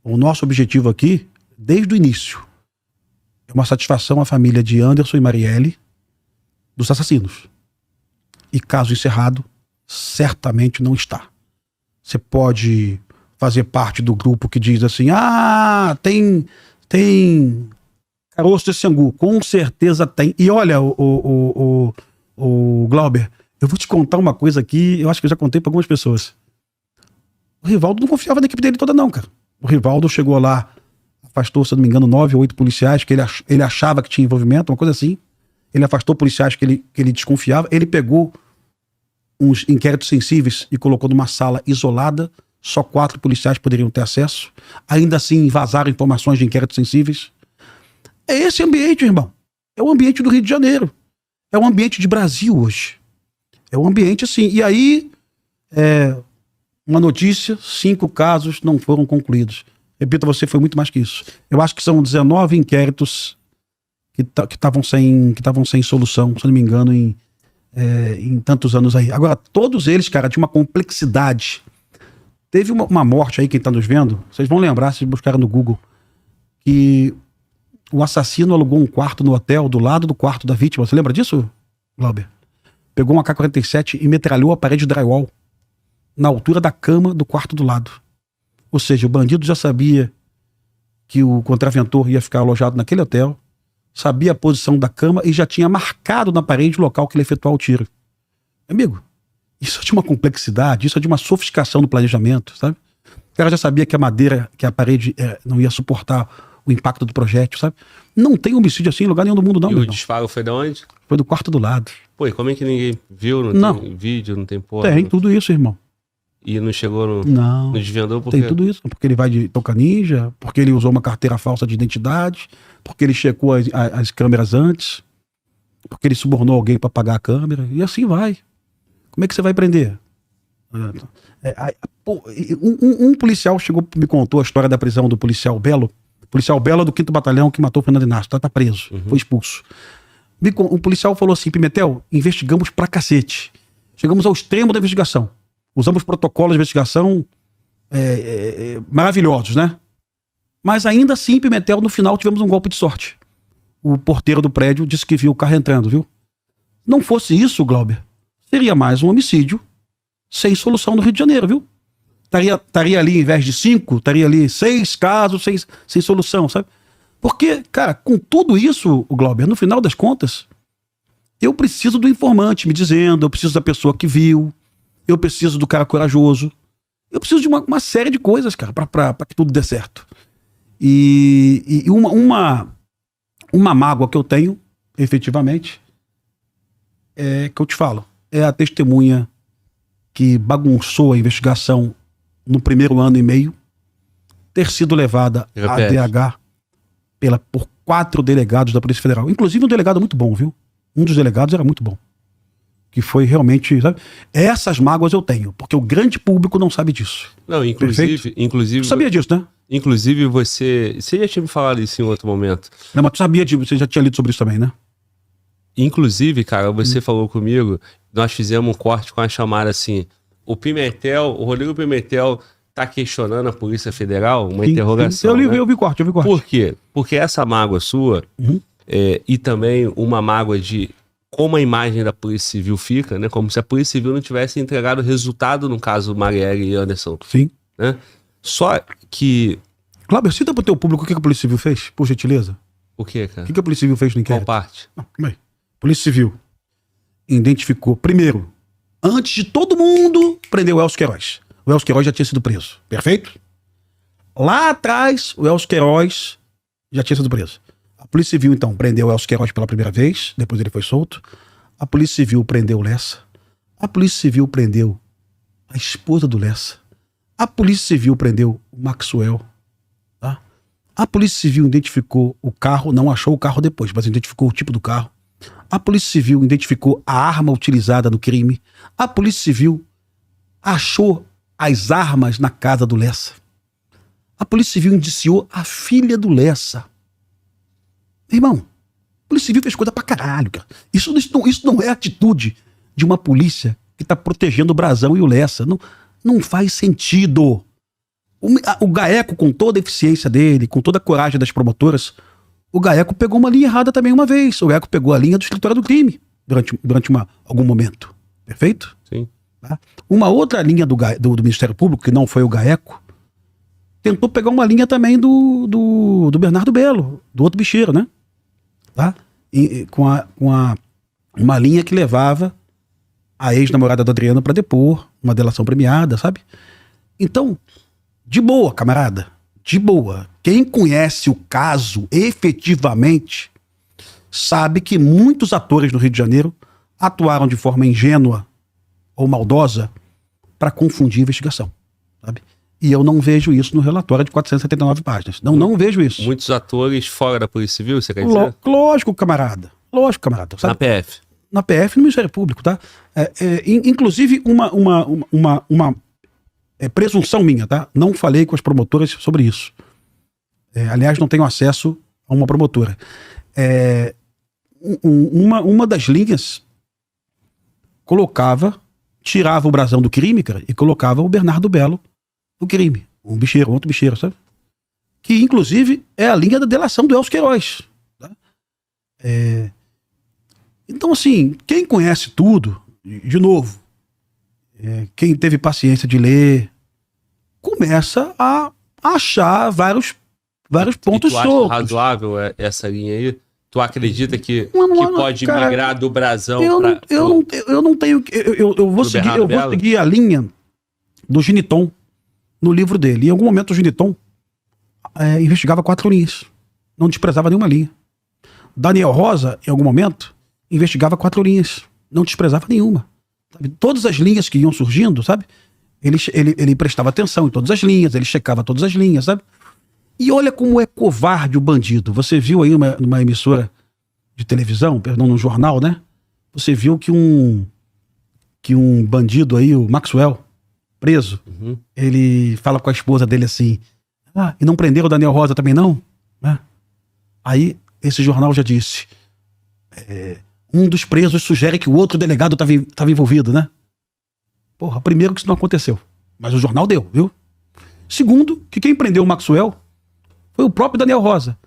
O nosso objetivo aqui, desde o início, é uma satisfação à família de Anderson e Marielle dos assassinos. E caso encerrado, certamente não está. Você pode fazer parte do grupo que diz assim, tem caroço de Angu. Com certeza tem. E olha, o Glauber, eu vou te contar uma coisa aqui, eu acho que eu já contei para algumas pessoas. O Rivaldo não confiava na equipe dele toda não, cara. O Rivaldo chegou lá, afastou, se eu não me engano, 9 ou 8 policiais que ele achava que tinha envolvimento, uma coisa assim. Ele afastou policiais que ele desconfiava. Ele pegou uns inquéritos sensíveis e colocou numa sala isolada. Só 4 policiais poderiam ter acesso. Ainda assim, vazaram informações de inquéritos sensíveis. É esse ambiente, irmão. É o ambiente do Rio de Janeiro. É o ambiente de Brasil hoje. É um ambiente assim. E aí, uma notícia, 5 casos não foram concluídos. Repito a você, foi muito mais que isso. Eu acho que são 19 inquéritos que estavam sem solução, se não me engano, em tantos anos aí. Agora, todos eles, cara, tinham uma complexidade. Teve uma morte aí, quem tá nos vendo, vocês vão lembrar, se buscarem no Google, que o assassino alugou um quarto no hotel do lado do quarto da vítima. Você lembra disso, Glauber? Pegou uma AK-47 e metralhou a parede de drywall na altura da cama do quarto do lado. Ou seja, o bandido já sabia que o contraventor ia ficar alojado naquele hotel, sabia a posição da cama e já tinha marcado na parede o local que ele efetuou o tiro. Amigo, isso é de uma complexidade, isso é de uma sofisticação no planejamento, sabe? O cara já sabia que a madeira, que a parede não ia suportar o impacto do projétil, sabe? Não tem homicídio assim em lugar nenhum do mundo, não. E o disparo foi de onde? Foi do quarto do lado. Pô, e como é que ninguém viu? Não tem vídeo, não tem porra? Tem tudo isso, irmão. E não chegou no... Não. No desvendou porque... Tem tudo isso. Porque ele vai de Toca Ninja, porque ele usou uma carteira falsa de identidade, porque ele checou as câmeras antes, porque ele subornou alguém para pagar a câmera, e assim vai. Como é que você vai prender? Um policial me contou a história da prisão do policial Belo do 5º Batalhão que matou o Fernando Inácio, tá preso, foi expulso. Um policial falou assim, Pimentel, investigamos pra cacete. Chegamos ao extremo da investigação. Usamos protocolos de investigação maravilhosos, né? Mas ainda assim, Pimentel, no final tivemos um golpe de sorte. O porteiro do prédio disse que viu o carro entrando, viu? Não fosse isso, Glauber, seria mais um homicídio sem solução no Rio de Janeiro, viu? Estaria ali, em vez de 5, estaria ali 6 casos sem solução, sabe? Porque, cara, com tudo isso, o Glauber, no final das contas, eu preciso do informante me dizendo, eu preciso da pessoa que viu, eu preciso do cara corajoso, eu preciso de uma série de coisas, cara, pra que tudo dê certo. E uma mágoa que eu tenho, efetivamente, é que eu te falo, é a testemunha que bagunçou a investigação no primeiro ano e meio, ter sido levada a DH por 4 delegados da Polícia Federal. Inclusive um delegado muito bom, viu? Um dos delegados era muito bom. Que foi realmente, sabe? Essas mágoas eu tenho, porque o grande público não sabe disso. Não, inclusive... Tu sabia disso, né? Inclusive você já tinha me falado isso em outro momento. Não, mas tu sabia você já tinha lido sobre isso também, né? Inclusive, cara, você falou comigo, nós fizemos um corte com a chamada assim, o Rodrigo Pimentel tá questionando a Polícia Federal, uma interrogação. Eu vi o corte. Por quê? Porque essa mágoa sua, e também uma mágoa de como a imagem da Polícia Civil fica, né? Como se a Polícia Civil não tivesse entregado o resultado no caso Marielle e Anderson. Sim. Né? Só que... Cláudio, cita pro teu público o que a Polícia Civil fez, por gentileza. O que, cara? O que a Polícia Civil fez no inquérito? Qual parte? Polícia Civil identificou, primeiro, antes de todo mundo, prendeu o Elcio Queiroz. O Elcio Queiroz já tinha sido preso. Perfeito? Lá atrás, o Elcio Queiroz já tinha sido preso. A Polícia Civil, então, prendeu o Elcio Queiroz pela primeira vez, depois ele foi solto. A Polícia Civil prendeu o Lessa. A Polícia Civil prendeu a esposa do Lessa. A Polícia Civil prendeu o Maxwell. Tá? A Polícia Civil identificou o carro, não achou o carro depois, mas identificou o tipo do carro. A Polícia Civil identificou a arma utilizada no crime. A Polícia Civil achou as armas na casa do Lessa. A Polícia Civil indiciou a filha do Lessa. Irmão, a Polícia Civil fez coisa pra caralho, cara. Isso não é atitude de uma polícia que tá protegendo o Brasão e o Lessa. Não faz sentido. O GAECO, com toda a eficiência dele, com toda a coragem das promotoras, o GAECO pegou uma linha errada também uma vez. O GAECO pegou a linha do escritório do crime durante algum momento. Perfeito? Sim. Tá? Uma outra linha do Ministério Público, que não foi o GAECO, tentou pegar uma linha também do Bernardo Belo, do outro bicheiro, né? Tá? Uma linha que levava a ex-namorada do Adriano para depor, uma delação premiada, sabe? Então, de boa, camarada, de boa. Quem conhece o caso efetivamente sabe que muitos atores no Rio de Janeiro atuaram de forma ingênua ou maldosa para confundir a investigação, sabe? E eu não vejo isso no relatório de 479 páginas. Não vejo isso. Muitos atores fora da Polícia Civil, você quer dizer? Lógico, camarada. Lógico, camarada. Sabe? Na PF. Na PF e no Ministério Público, tá? Inclusive, uma presunção minha, tá? Não falei com as promotoras sobre isso. Aliás, não tenho acesso a uma promotora. Uma das linhas tirava o brasão do crime, cara, e colocava o Bernardo Belo no crime. Um bicheiro, outro bicheiro, sabe? Que, inclusive, é a linha da delação do Elcio Queiroz. Tá? Então, assim, quem conhece tudo, de novo, quem teve paciência de ler, começa a achar vários pontos soltos. Tu acha razoável essa linha aí? Tu acredita que pode cara, migrar do brasão para... Eu não tenho... Eu vou seguir a linha do Giniton no livro dele. Em algum momento o Giniton investigava 4 linhas. Não desprezava nenhuma linha. Daniel Rosa, em algum momento, investigava 4 linhas. Não desprezava nenhuma. Sabe? Todas as linhas que iam surgindo, sabe? Ele prestava atenção em todas as linhas, ele checava todas as linhas, sabe? E olha como é covarde o bandido. Você viu aí numa emissora de televisão, perdão, num jornal, né? Você viu que um bandido aí, o Maxwell, preso, ele fala com a esposa dele assim, e não prenderam o Daniel Rosa também não? Né? Aí esse jornal já disse, um dos presos sugere que o outro delegado estava envolvido, né? Porra, primeiro que isso não aconteceu, mas o jornal deu, viu? Segundo, que quem prendeu o Maxwell foi o próprio Daniel Rosa.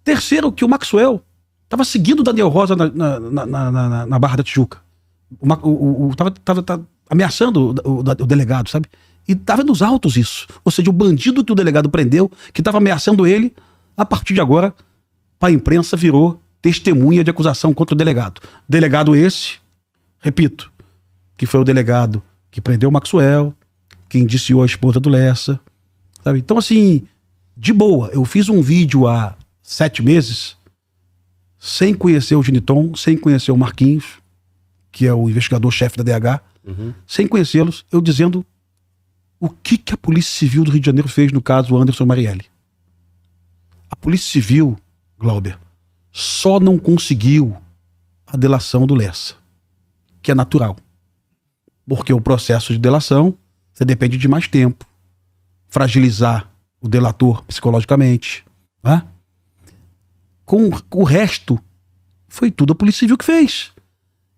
Terceiro, que o Maxwell estava seguindo o Daniel Rosa na Barra da Tijuca. Tava ameaçando o delegado, sabe? E estava nos autos isso. Ou seja, o bandido que o delegado prendeu, que estava ameaçando ele, a partir de agora, para a imprensa virou testemunha de acusação contra o delegado. Delegado esse, repito, que foi o delegado que prendeu o Maxwell, que indiciou a esposa do Lessa, sabe? Então, assim, de boa, eu fiz um vídeo há 7 meses, sem conhecer o Giniton, sem conhecer o Marquinhos, que é o investigador-chefe da DH, sem conhecê-los, eu dizendo o que a Polícia Civil do Rio de Janeiro fez no caso Anderson Marielle. A Polícia Civil, Glauber, só não conseguiu a delação do Lessa, que é natural. Porque o processo de delação, você depende de mais tempo, fragilizar o delator psicologicamente, né? Com o resto, foi tudo a Polícia Civil que fez.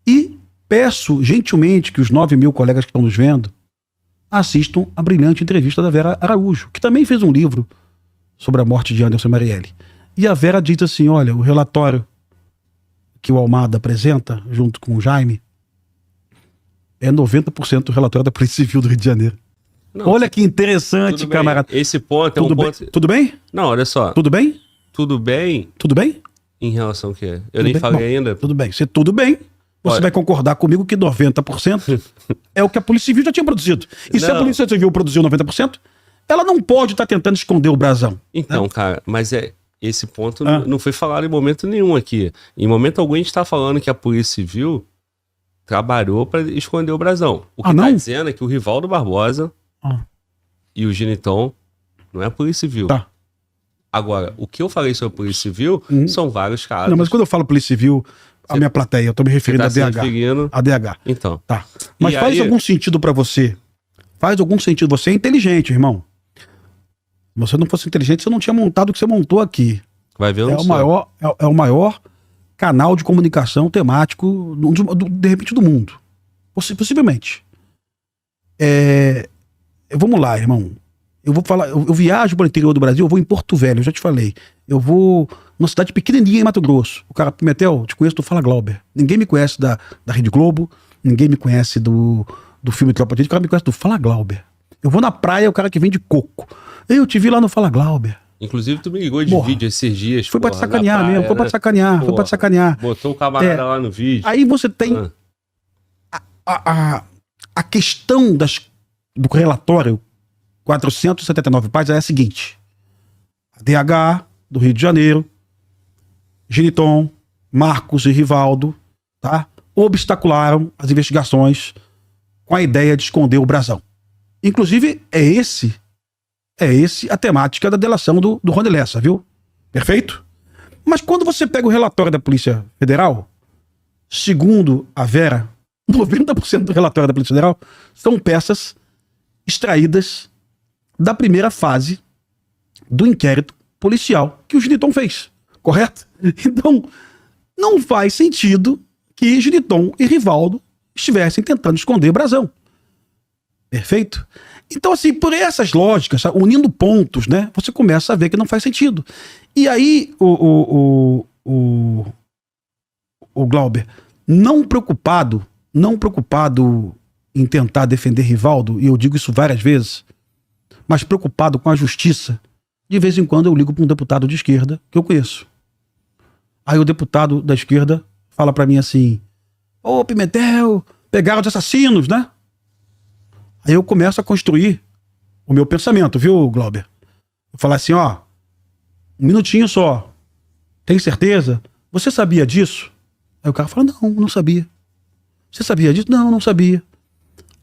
E peço gentilmente que os 9.000 colegas que estão nos vendo assistam a brilhante entrevista da Vera Araújo, que também fez um livro sobre a morte de Anderson Marielle. E a Vera diz assim, olha, o relatório que o Almada apresenta, junto com o Jaime, é 90% do relatório da Polícia Civil do Rio de Janeiro. Não, olha que interessante, camarada. Esse ponto é ponto... Tudo bem? Não, olha só. Tudo bem? Tudo bem? Tudo bem? Em relação ao quê? Eu nem falei ainda. Tudo bem. Se tudo bem, você vai concordar comigo que 90% é o que a Polícia Civil já tinha produzido. E se a Polícia Civil produziu 90%, ela não pode estar tentando esconder o brasão. Então, cara, mas esse ponto não foi falado em momento nenhum aqui. Em momento algum a gente está falando que a Polícia Civil trabalhou para esconder o brasão. O que está dizendo é que o Rivaldo Barbosa e o Giniton não é a Polícia Civil. Tá. Agora, o que eu falei sobre a Polícia Civil são vários casos. Não, mas quando eu falo Polícia Civil, a minha plateia, eu tô me referindo a DH. A DH. Então. Tá. Mas faz algum sentido para você? Faz algum sentido? Você é inteligente, irmão. Se você não fosse inteligente, você não tinha montado o que você montou aqui. Vai ver É o maior canal de comunicação temático, de repente, do mundo. Possivelmente. Vamos lá, irmão. Eu vou falar, eu viajo para o interior do Brasil, eu vou em Porto Velho, eu já te falei. Eu vou numa cidade pequenininha em Mato Grosso. O cara, Pimentel, te conheço do Fala Glauber. Ninguém me conhece da Rede Globo, ninguém me conhece do filme Tropa de Elite, o cara me conhece do Fala Glauber. Eu vou na praia, o cara que vende coco. Eu te vi lá no Fala Glauber. Inclusive, tu me ligou de vídeo esses dias. Foi pra te sacanear praia, mesmo, foi pra te sacanear, porra, foi pra te sacanear. Botou o camarada lá no vídeo. Aí você tem a questão do relatório 479 páginas é a seguinte: a DH do Rio de Janeiro, Geniton, Marcos e Rivaldo, tá, obstacularam as investigações com a ideia de esconder o brasão. Inclusive, é esse a temática da delação do Rony Lessa, viu? Perfeito? Mas quando você pega o relatório da Polícia Federal, segundo a Vera, 90% do relatório da Polícia Federal são peças extraídas da primeira fase do inquérito policial que o Geniton fez, correto? Então, não faz sentido que Geniton e Rivaldo estivessem tentando esconder brasão. Perfeito? Então, assim, por essas lógicas, unindo pontos, né, você começa a ver que não faz sentido. E aí, o Glauber, não preocupado em tentar defender Rivaldo, e eu digo isso várias vezes, mas preocupado com a justiça, de vez em quando eu ligo para um deputado de esquerda que eu conheço. Aí o deputado da esquerda fala para mim assim: ô Pimentel, pegaram os assassinos, né? Aí eu começo a construir o meu pensamento, viu, Glauber? Eu falo assim, ó, um minutinho só, tem certeza? Você sabia disso? Aí o cara fala, não sabia. Você sabia disso? Não sabia.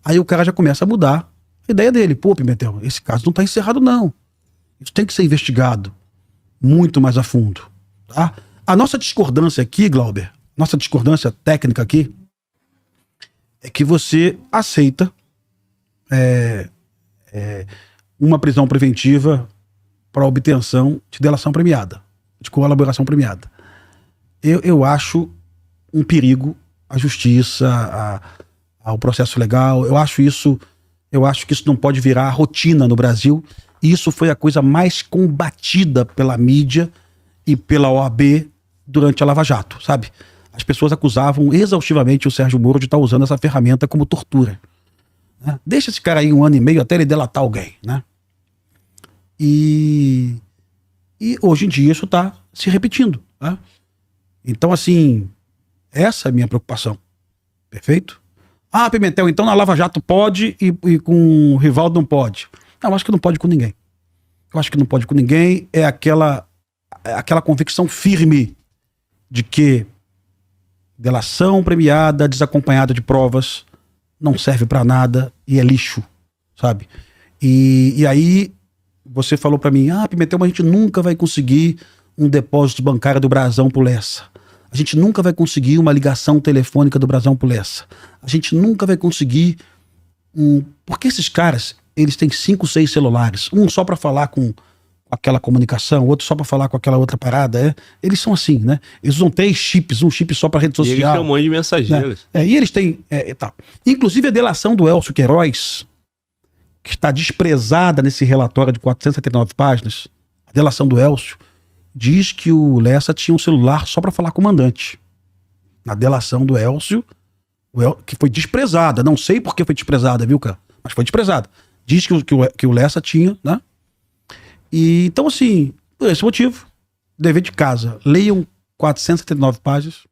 Aí o cara já começa a mudar a ideia dele. Pô, Pimentel, esse caso não tá encerrado, não. Isso tem que ser investigado muito mais a fundo, tá? A nossa discordância aqui, Glauber, nossa discordância técnica aqui, é que você aceita uma prisão preventiva para obtenção de delação premiada, de colaboração premiada. Eu acho um perigo à justiça, ao processo legal. Eu acho que isso não pode virar rotina no Brasil. E isso foi a coisa mais combatida pela mídia e pela OAB durante a Lava Jato, sabe? As pessoas acusavam exaustivamente o Sérgio Moro de estar usando essa ferramenta como tortura. Né? Deixa esse cara aí 1 ano e meio até ele delatar alguém, né? E hoje em dia isso está se repetindo, né? Então, assim, essa é a minha preocupação. Perfeito? Ah, Pimentel, então na Lava Jato pode e com o Rivaldo não pode. Não, eu acho que não pode com ninguém. Eu acho que não pode com ninguém. É aquela convicção firme de que delação premiada, desacompanhada de provas, não serve pra nada e é lixo, sabe? E aí você falou pra mim, Pimentel, mas a gente nunca vai conseguir um depósito bancário do Brasão pro Lessa. A gente nunca vai conseguir uma ligação telefônica do Brasão pro Lessa. A gente nunca vai conseguir porque esses caras, eles têm 5, 6 celulares. Um só pra falar com aquela comunicação, outro só pra falar com aquela outra parada. Eles são assim, né? Eles usam 3 chips, um chip só pra rede social. E eles têm um monte de mensageiros. Né? E eles têm... tá. Inclusive a delação do Elcio Queiroz, que está desprezada nesse relatório de 479 páginas, a delação do Elcio, diz que o Lessa tinha um celular só pra falar com o comandante. Na delação do Elcio, que foi desprezada. Não sei por que foi desprezada, viu, cara? Mas foi desprezada. Diz que o Lessa tinha, né? E, então, assim, por esse motivo, dever de casa, leiam 479 páginas,